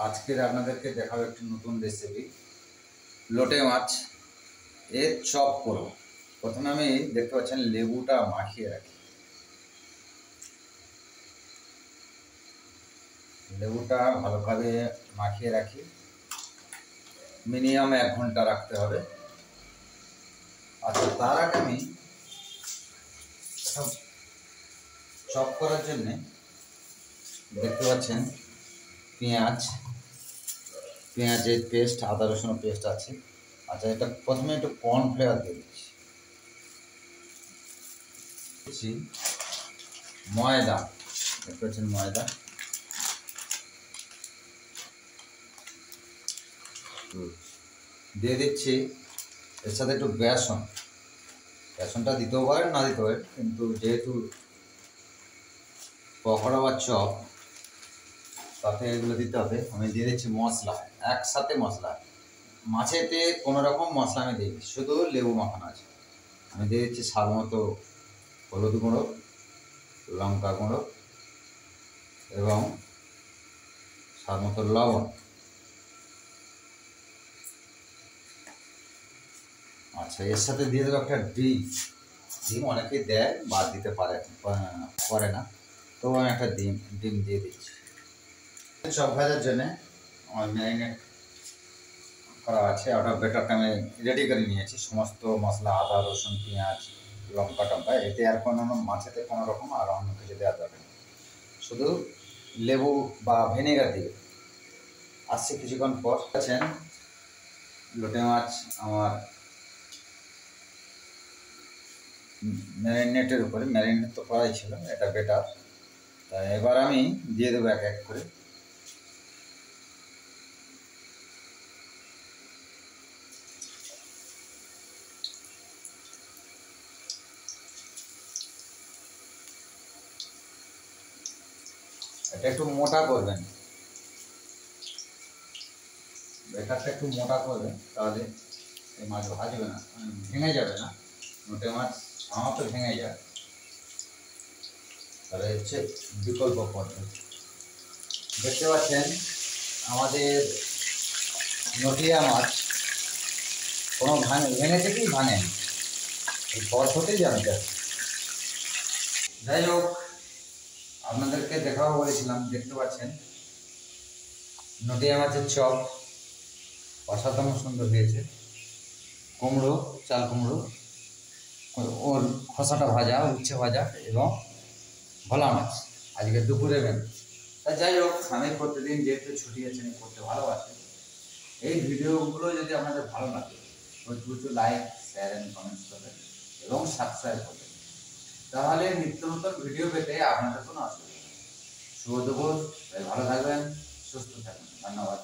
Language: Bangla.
আজকের আপনাদেরকে দেখাবো একটি নতুন রেসিপি, লোটে মাছ এর চপ করব। প্রথমে আমি দেখতে পাচ্ছেন লেবুটা মাখিয়ে রাখি। লেবুটা ভালোভাবে মাখিয়ে রাখি, মিনিমাম 1 ঘন্টা রাখতে হবে। আচ্ছা, তার আগে আমি চপ করার জন্য দেখতে পাচ্ছেন পেঁয়াজের পেস্ট, আদা রসুন পেস্ট আছে। আচ্ছা, এটা প্রথমে একটু কর্নফ্লাওয়ার দিয়ে দিচ্ছি, ময়দা দেখতে পাচ্ছেন ময়দা, দিয়ে দিচ্ছি এর সাথে একটু বেসনটা দিতেও পারেন না দিতে পারেন, কিন্তু যেহেতু পকোড়া বা চপ তাতে এগুলো দিতে হবে। আমি দিয়ে দিচ্ছি মশলা, একসাথে মশলা। মাছেতে কোনো রকম মশলা আমি দিই, শুধু লেবু মাখানো আছে। আমি দিয়ে দিচ্ছি স্বাদ মতো হলুদ গুঁড়ো, লঙ্কা গুঁড়ো এবং স্বাদ মতো লবণ। আচ্ছা, এর সাথে দিয়ে দেবো একটা ডিম অনেকেই দেয়, বাদ দিতে পারে না, তো আমি একটা ডিম দিয়ে দিচ্ছি। চপ ভাজার জন্যে আমার ম্যারিনেট করা আছে, ওটা বেটারটা আমি রেডি করে নিয়েছি। সমস্ত মশলা, আদা রসুন পেঁয়াজ লঙ্কা টঙ্কা, এতে আর কোনো মাছেতে কোনো রকম আর অন্য কিছু দেওয়া যাবে না, শুধু লেবু বা ভিনেগার দিবে। আসছে কিছুক্ষণ পর। আছেন লোটে মাছ আমার ম্যারিনেটের উপরে, ম্যারিনেট তো করাই ছিল, এটা বেটার। তাই এবার আমি দিয়ে দেবো এক এক করে। এটা একটু মোটা করবেন, বেটারটা একটু মোটা করবেন, তাহলে এই মাছ ভাজবে না, ভেঙে যাবে না। মোটে মাছ আমার তো ভেঙে যায়, তাহলে হচ্ছে বিকল্প পদ্ধতি। দেখতে পাচ্ছেন আমাদের নটিয়া মাছ কোনো ভেঙেছে কি ভাঙেনি, এই পদ্ধতি জানতে হবে। যাই হোক, আপনাদেরকে দেখাবো বলেছিলাম। দেখতে পাচ্ছেন নটিয়া মাছের চপ অসাধারণ সুন্দর হয়েছে। কুমড়ো, চাল কুমড়ো, ওর খোসাটা ভাজা, উচ্ছে ভাজা এবং ভোলা মাছ আজকে দুপুরে মেনু। তা যাই হোক, আমি প্রতিদিন যেহেতু ছুটি আছে আমি করতে ভালোবাসি। এই ভিডিওগুলো যদি আপনাদের ভালো লাগে প্রচুর লাইক, শেয়ার অ্যান্ড কমেন্টস করবেন এবং সাবস্ক্রাইব করবেন, তাহলে নিত্য নতুন ভিডিও পেতে আপনাদের কোনো অসুবিধা নেই। শুভ দুপুর, ভালো থাকবেন, সুস্থ থাকবেন, ধন্যবাদ।